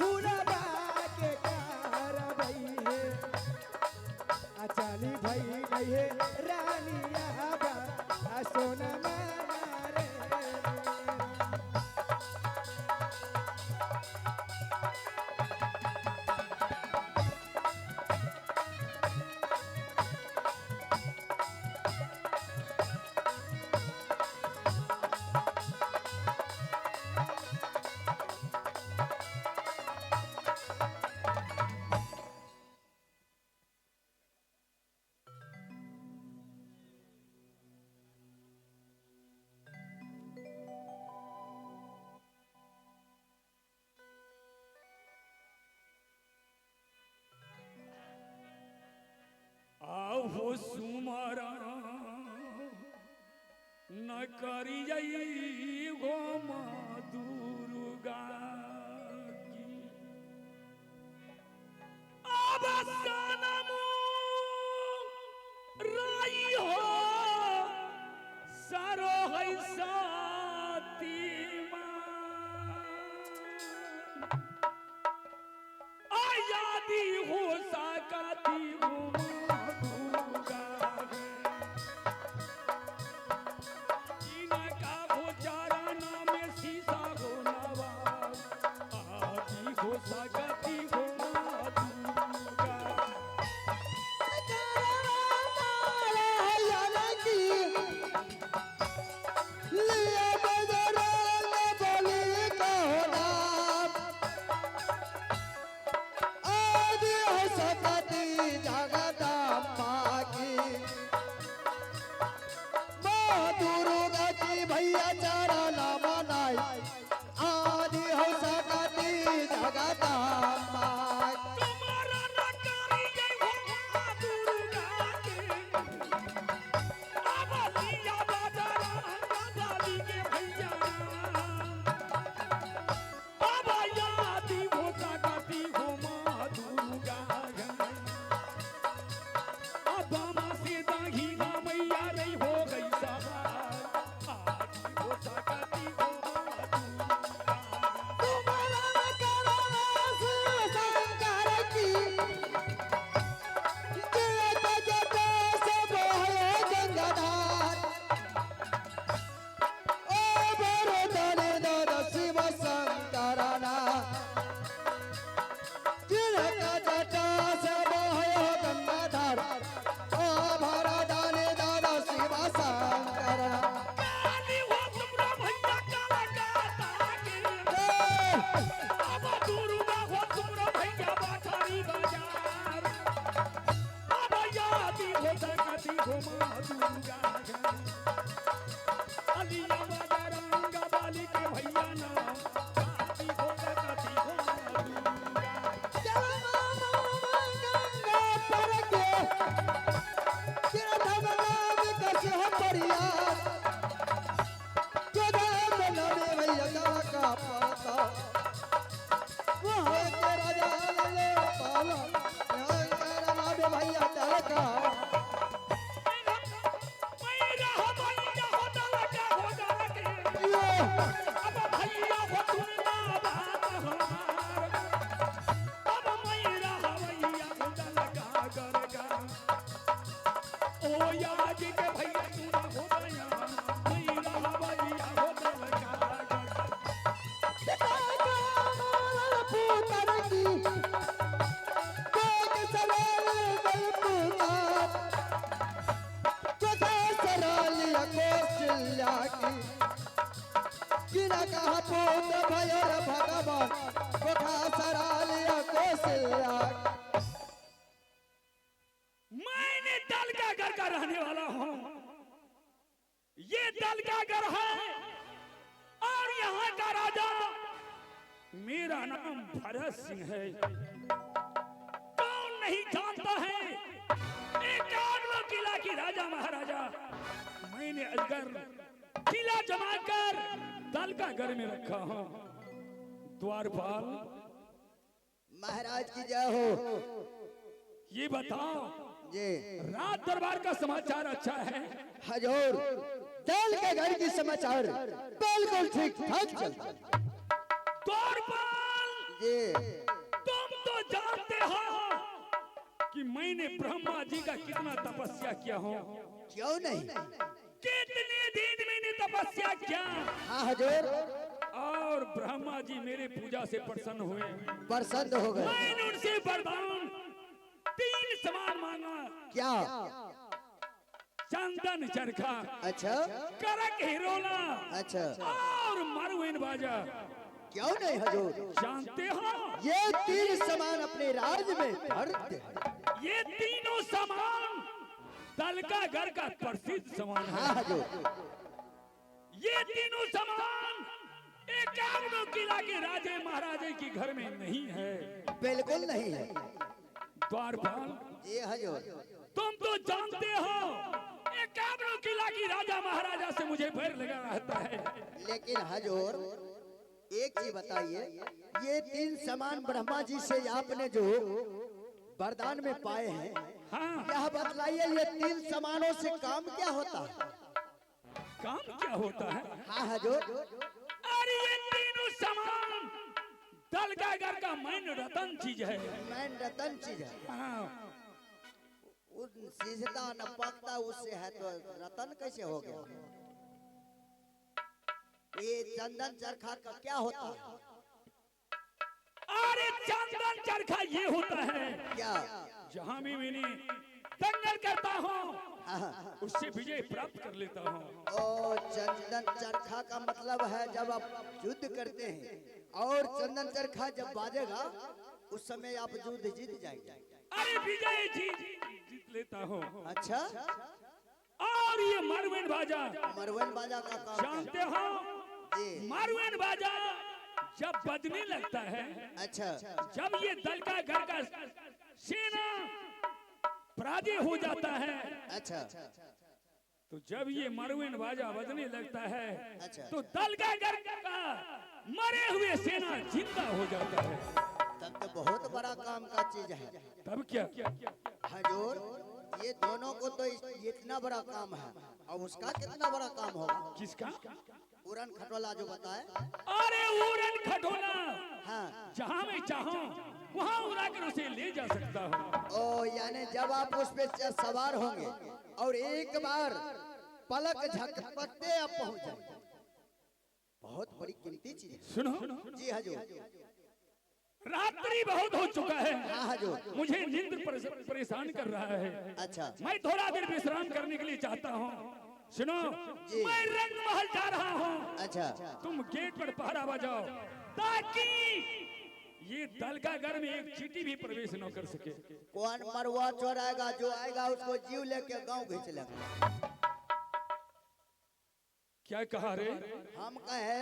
फूलबा के कारबई है अचाली भई गई है रानिया बा सोना मारे हो सुमारा न करी गो माँ दुर्गा की अब सनम राई हो सरो है साती आयादी हो सकती हो मैंने दल का घर का रहने वाला हूं, ये दल का घर है और यहाँ का राजा मेरा नाम भरत सिंह है। कौन नहीं जानता है एकाग्र किला की राजा महाराजा। मैंने अजगर किला जमाकर दल का घर में रखा हूं। द्वारपाल महाराज की जय हो। ये बताओ जी रात दरबार का समाचार अच्छा है? हजूर दल के घर की समाचार बिल्कुल ठीक ठाक चल। द्वारपाल जी तुम तो जानते हो कि मैंने ब्रह्मा जी का कितना तपस्या किया हूँ। क्यों नहीं? कितने दिन मैंने तपस्या किया। हाँ हुजूर, और ब्रह्मा जी मेरे पूजा से प्रसन्न हुए। प्रसन्न हो गए। मैंने उनसे वरदान 3 समान मांगा। क्या? चंदन चरखा, अच्छा करक हिरोला अच्छा। और मरवेन बाजा। क्यों नहीं हुजूर? जानते हो ये 3 सामान अपने राज्य में भर दे। ये तीनों सामान दलका घर का प्रसिद्ध सामान है। हाँ हुजूर, ये तीनों सामान एकावनों किला के राजे महाराजे के घर में नहीं है। बिल्कुल नहीं है। द्वारपाल, जी हुजूर, तुम तो जानते हो एकावनों किला की राजा महाराजा से मुझे बैर लगा रहता है। लेकिन हुजूर एक चीज बताइए, ये 3 सामान ब्रह्मा जी से आपने जो वरदान में पाए हैं, हाँ, यह बतलाइए ये 3 सामानों से काम क्या होता है? काम क्या होता है? हाँ हुजूर, अरे ये तीनों सामान दलका घर का मैन रतन चीज है। मैन रतन चीज है। हाँ, उन सीझता न पकता उससे है तो रतन कैसे हो गया? ये चंदन चरखा का क्या होता है? अरे चंदन चरखा ये होता है, क्या? जहाँ भी मैंने दंगल करता हूँ हाँ। उससे विजय प्राप्त कर लेता हूँ। ओ चंदन चरखा का मतलब है जब आप युद्ध करते हैं और चंदन चरखा जब बाजेगा उस समय आप युद्ध जीत जाएंगे। अरे विजय जीत लेता हूँ। अच्छा, और ये मरवेन बाजा, मरवन बाजा का काम जानते हो जी? मरवेन बाजा जब बजने लगता है, अच्छा जब ये दलका घर का सेना पराजय हो जाता है, अच्छा तो जब ये मरवेन बाजा बजने लगता है, अच्छा। तो दलका घर का मरे हुए सेना जिंदा हो जाता है। तब तो बहुत बड़ा काम का चीज है। तब क्या? हजूर ये दोनों को तो इतना बड़ा काम है और उसका कितना बड़ा काम होगा? किसका? उड़न खटोला जो बताए। अरे उड़न खटोला, हाँ। जहाँ मैं चाहूँ वहाँ उड़ा कर उसे ले जा सकता हूँ। ओ यानी जब आप उस पे सवार होंगे और एक बार पलक झपकते आप पहुंच जाएंगे, बहुत बड़ी कीमती चीज है। सुनो, जी हजूर। रात्रि बहुत हो चुका है, हाँ हजूर। मुझे नींद परेशान कर रहा है। अच्छा मैं थोड़ा देर विश्राम करने के लिए चाहता हूँ। सुनो, जी। मैं रंग महल जा रहा हूँ। अच्छा तुम गेट पर पहरा बजाओ ताकि ये दलका घर में एक चींटी भी प्रवेश न कर सके। कौन मरवा चोराएगा? जो आएगा उसको जीव लेके गांव भेज लेगा। क्या कहा रे? हम कहे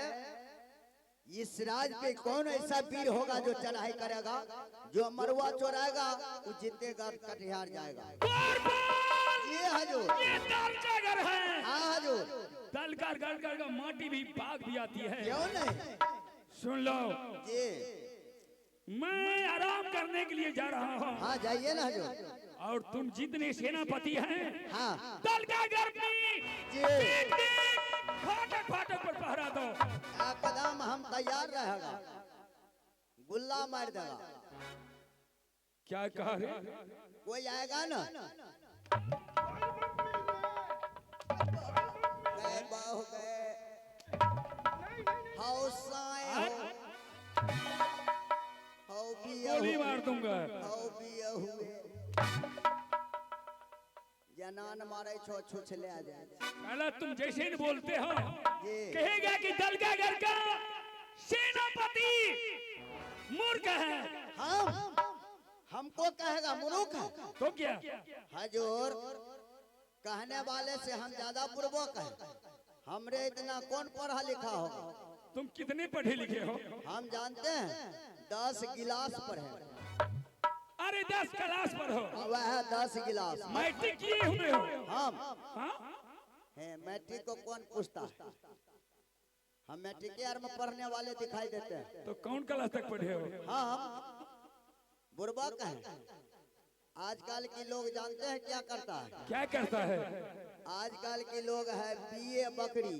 इस राज पे कौन ऐसा वीर होगा जो चढ़ाई करेगा? जो मरवा चोराएगा वो जीतेगा, कटिहार जाएगा। ये हजूर। ये दलका घर है। हाँ हजूर। दलका घर का माटी भी भाग भी आती है। क्यों नहीं? सुन लो, जी मैं आराम करने के लिए जा रहा हूँ। हाँ जाइए ना हजूर। और तुम जितने सेनापति हैं, हाँ दलका घर में जी फाटक फाटक पर पहरा दो। कदम हम तैयार रहेगा, गुल्ला मार देगा। क्या कहा रे? कोई आएगा ना? गए बाहु गए हौसाए हो गोली मार दूंगा। जनान मारे छो छुछले आ जाए। पहला तुम जैसे ही बोलते हो जी कहेगा कि दलका घर का सेनापति मूर्ख है। हमको कहेगा मूर्ख है। तो क्या? हजूर कहने वाले से हम ज्यादा पूर्वक है। हमरे इतना कौन पढ़ा लिखा होगा? तुम कितने पढ़े लिखे हो? हम जानते हैं 10 गिलास पर है। अरे 10 क्लास पर हो। वह 10 गिलास मैट्रिक किए हुए हो? हम हाँ? है। मैट्रिक को कौन पूछता है? हम मैट्रिक ईयर में पढ़ने वाले दिखाई देते हैं। तो कौन क्लास तक पढ़े हो? हम बुर्बक हैं। आजकल के लोग जानते हैं क्या करता है? क्या करता है? आजकल के लोग है बीए बकरी,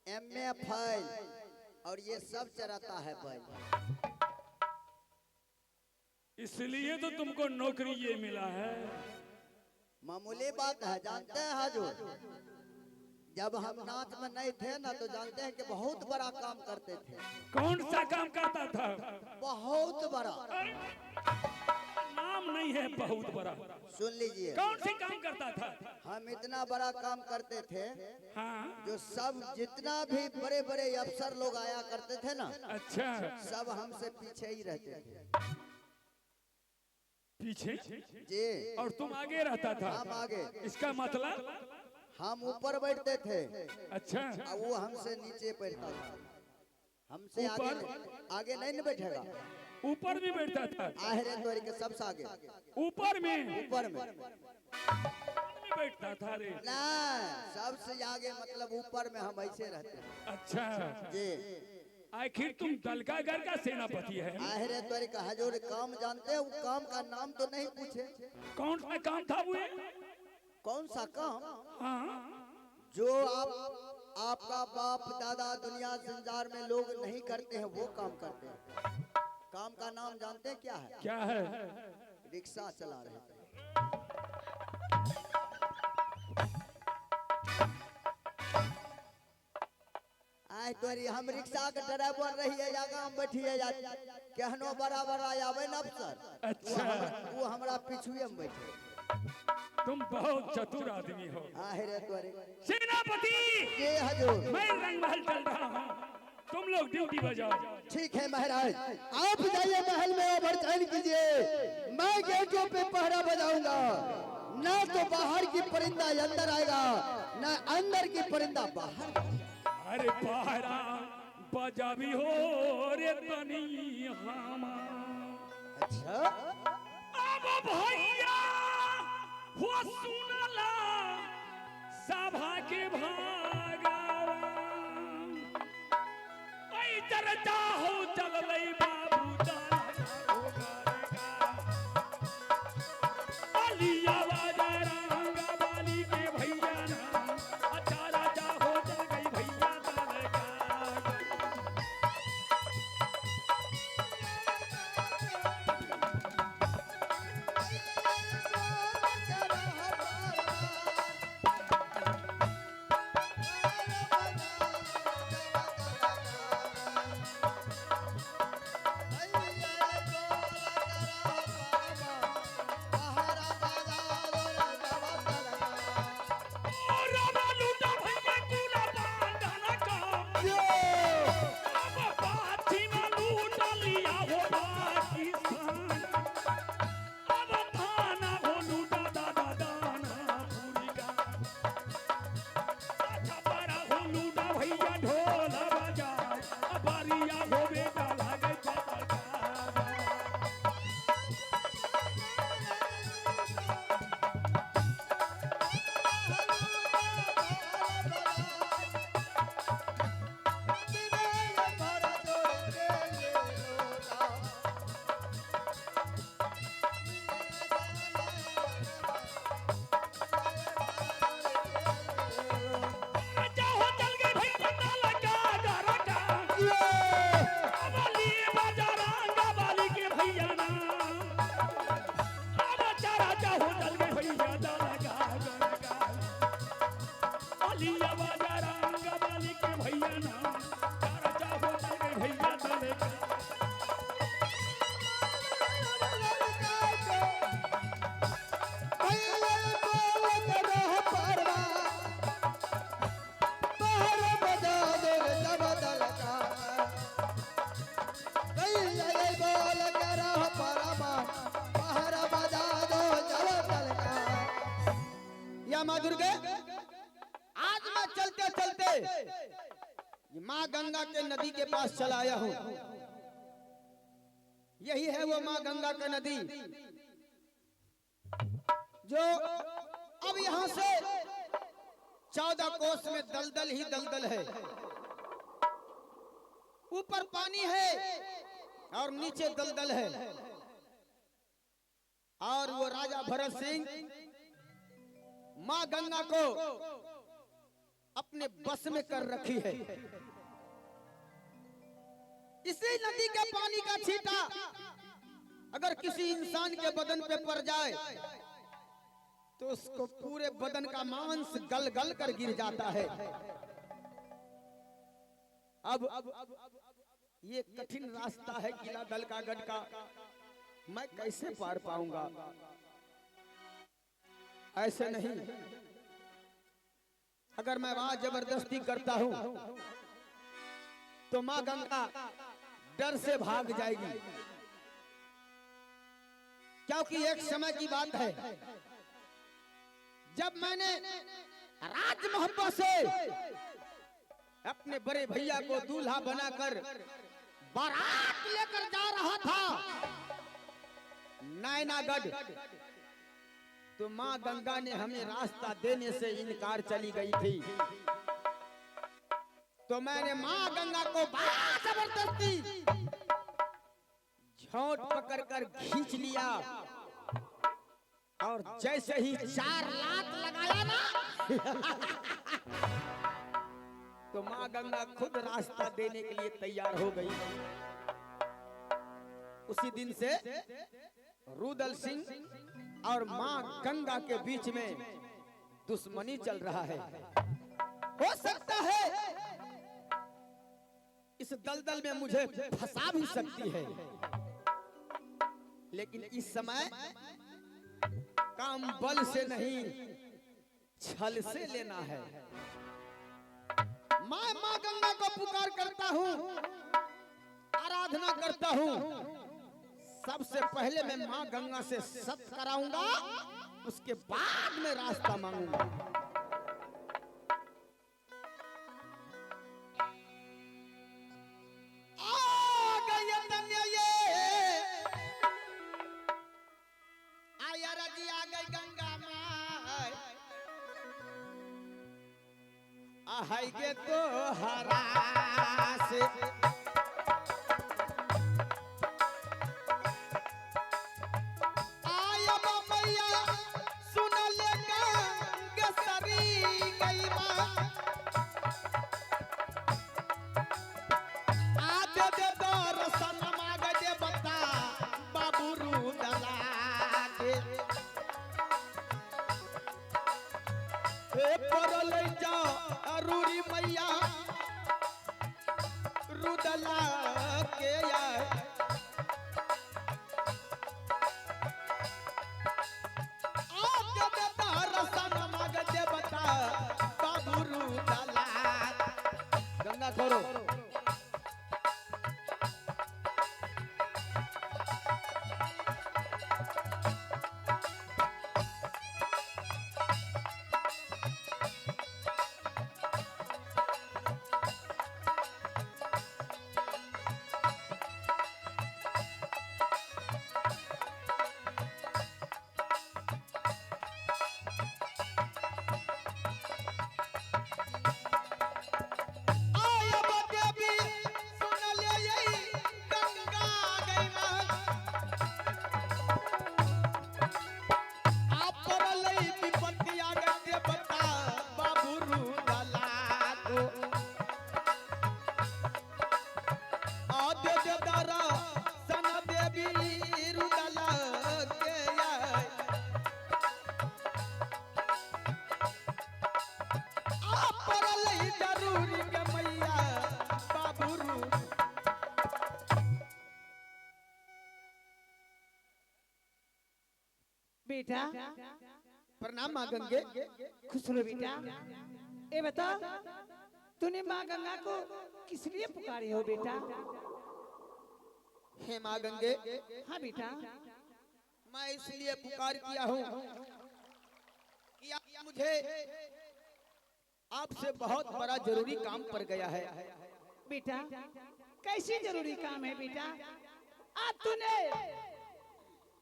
एमए फाइल और ये सब चराता है भाई। इसलिए तो तुमको नौकरी ये मिला है। मामूली बात है, जानते हैं हजूर, जब हम नाच में नहीं थे ना तो जानते हैं कि बहुत बड़ा काम करते थे। कौन सा काम करता था? बहुत बड़ा। नाम नहीं है बहुत बड़ा। सुन लीजिए, कौन सी काम करता था? हम इतना बड़ा काम करते थे, हाँ। जो सब जितना भी बड़े बड़े अफसर लोग आया करते थे ना, अच्छा। सब हमसे पीछे ही रहते थे। पीछे? जी। और तुम आगे रहता था? हम आगे। इसका मतलब? हम ऊपर बैठते थे। अच्छा। और वो हमसे नीचे बैठता था। हमसे आगे आगे नहीं बैठेगा। ऊपर भी बैठता था? आहरे तोरी के सबसे आगे। ऊपर में? ऊपर में बैठता था रे? ना, सबसे आगे मतलब ऊपर में हम ऐसे रहते थे। अच्छा जी। आखिर तुम दलकागढ़ का सेनापति है? आहरे तोरी का हजूर काम जानते हैं? वो काम का नाम तो नहीं पूछे। कौन सा काम था वो? कौन सा काम? हाँ। जो आपका बाप दादा दुनिया संसार में लोग नहीं करते हैं, वो काम करते हैं। काम का नाम जानते हैं क्या है? क्या है? रिक्शा चला रहे थे। आए तोरी हम रिक्शा के ड्राइवर रहिए, जागा हम बैठिए जा, केहनो बड़ा बड़ा आवे न अफसर। अच्छा। वो हमरा पिछुए में बैठे। तुम बहुत चतुर आदमी हो। आहरे तोरी। सेनापति जी हजूर। मैं रंग महल चल रहा हूँ, तुम लोग ड्यूटी बजाओ। ठीक है महाराज, आप जाइए महल में ओवरटाइम कीजिए, मैं गेटों पे पहरा बजाऊंगा। ना तो बाहर की परिंदा अंदर आएगा, ना अंदर की परिंदा बाहर। अरे पहरा बजा भी हो रे तनी हमा। अच्छा। अब भैया हो सुनला सभा के भागावा, ऐ चर्चा हो चललै बाबू दाना हो गारेगा। अलिया बाजा रंगा बाली के भैया ना, अच्छा राजा हो चल गई भैया दाना। माँ दुर्गे, आज मैं चलते चलते ये माँ गंगा के नदी के पास चला आया हूँ। यही है वो माँ गंगा का नदी जो अब यहाँ से 14 कोस में दलदल ही दलदल है। ऊपर पानी है और नीचे दलदल है। और वो राजा भरत सिंह माँ गंगा को अपने बस में कर रखी है। इसी नदी के पानी का छींटा अगर किसी इंसान के बदन पे पड़ जाए तो उसको पूरे बदन का मांस गल गल कर गिर जाता है। अब ये कठिन रास्ता है किला दल का गढ़ का, मैं कैसे पार पाऊंगा? ऐसे नहीं, अगर मैं वहां जबरदस्ती करता हूं तो मां गंगा डर से भाग जाएगी, क्योंकि एक समय की बात है जब मैंने राज मोहब्बत से अपने बड़े भैया को दूल्हा बनाकर बारात लेकर जा रहा था नैनागढ़, तो मां गंगा ने हमें रास्ता देने से इनकार चली गई थी। तो मैंने मां गंगा को बड़ा जबरदस्ती झोंट पकड़कर खींच लिया और जैसे ही 4 लात लगाया ना तो मां गंगा खुद रास्ता देने के लिए तैयार हो गई। उसी दिन से रुदल सिंह और मां गंगा के बीच में दुश्मनी चल रहा है। हो सकता है इस दलदल में मुझे फंसा भी सकती है, लेकिन इस समय काम बल से नहीं छल से लेना है। मैं मां गंगा को पुकार करता हूं, आराधना करता हूं। सबसे पहले मैं मां गंगा से सत्य कराऊंगा, उसके बाद में रास्ता मांगूंगा। आ गई तन्या ये, आया रजी आ गई गंगा माई, आहाई गे तो हरा से गंगा करो। बेटा प्रणाम मां गंगे। खुश रहो बेटा। ए बता, तूने माँ गंगा को किस लिए पुकारी हो बेटा? हे मां गंगे, हाँ बेटा। मैं इसलिए पुकार किया हूँ कि मुझे आपसे बहुत बड़ा जरूरी काम पड़ गया है। बेटा कैसी जरूरी काम है बेटा? आज तूने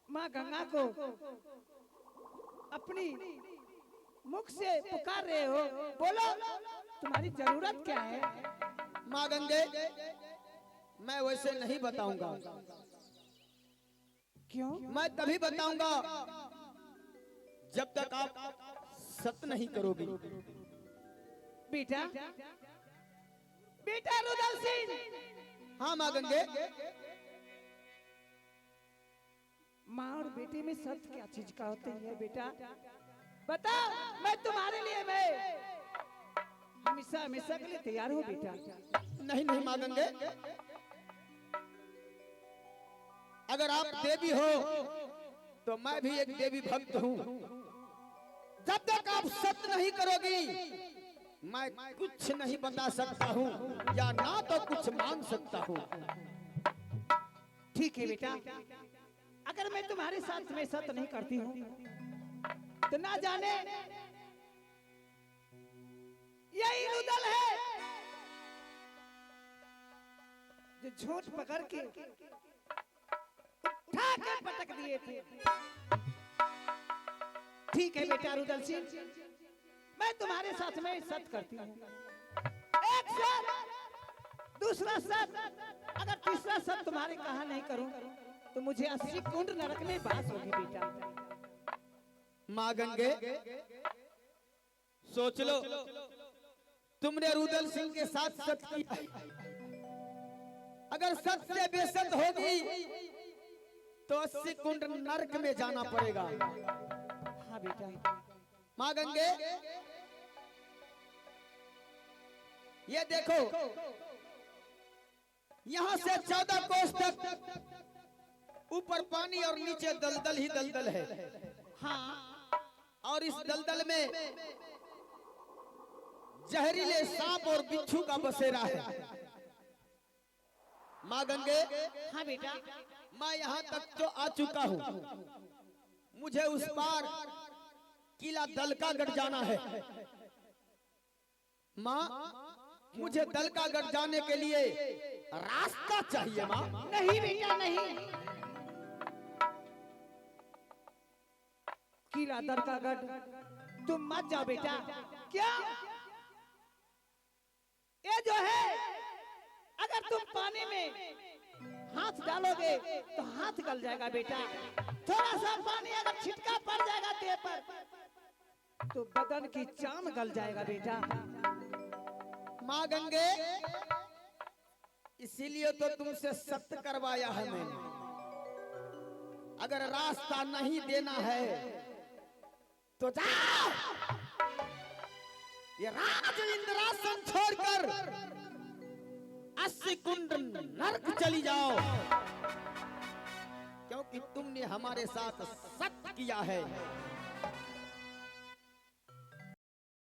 माँ गंगा को अपनी मुख से पुकार रहे हो, बोलो तुम्हारी जरूरत क्या है? माँ गंगे, मैं वैसे नहीं बताऊंगा। क्यों? मैं तभी बताऊंगा जब तक आप सत्य नहीं करोगी। बेटा, बेटा रुदल सिंह। हाँ माँ गंगे। माँ और बेटे में सत्य क्या चीज का होती है बेटा? बताओ, मैं तुम्हारे लिए मैं हमेशा हमेशा के लिए तैयार हूँ बेटा। नहीं नहीं माँ गंगे, अगर आप देवी हो तो मैं भी एक देवी भक्त हूँ। जब तक आप सत्य नहीं करोगी मैं कुछ नहीं बता सकता हूँ या ना तो कुछ मांग सकता हूँ। ठीक है बेटा, अगर मैं तुम्हारे साथ में सत्य नहीं करती हूँ तो ना जाने यही रुदल है जो झूठ पकड़ के उठा के पटक दिए थे। ठीक है बेटा रुदल सिंह, मैं तुम्हारे साथ में सत्य करती हूँ। एक सत्य, दूसरा सत्य, अगर तीसरा सत्य तुम्हारे कहा नहीं करूं तो मुझे 80 कुंड नरक में बास होगी बेटा। माँ गंगे सोच लो, तुमने रुदल सिंह के साथ सत्य किया, अगर सत्य से बेसत होगी तो 80 कुंड नरक में जाना पड़ेगा। हाँ बेटा। माँ गंगे ये देखो, यहाँ से 14 कोस तक ऊपर पानी और नीचे दलदल ही दलदल है। हाँ, और इस दलदल में जहरीले सांप और बिच्छू का बसेरा है। माँ गंगे, हाँ बेटा। मैं यहाँ तक तो आ चुका हूँ, मुझे उस पार किला दलकागढ़ जाना है। माँ, मुझे दलकागढ़ जाने के लिए रास्ता चाहिए माँ। नहीं बेटा नहीं, किला दलकागढ़ तुम मत जाओ बेटा। क्या ये जो है, अगर तुम पानी में हाथ डालोगे तो हाथ गल जाएगा बेटा। थोड़ा सा पानी अगर छिटका पड़ जाएगा देह पर तो बदन की चाम गल जाएगा बेटा। माँ गंगे, इसीलिए तो तुमसे सत्य करवाया है मैंने। अगर रास्ता नहीं देना है तो जाओ, ये राज इंद्रासन छोड़कर 80 कुंड नरक चली जाओ, क्योंकि तुमने हमारे साथ सत्य किया है।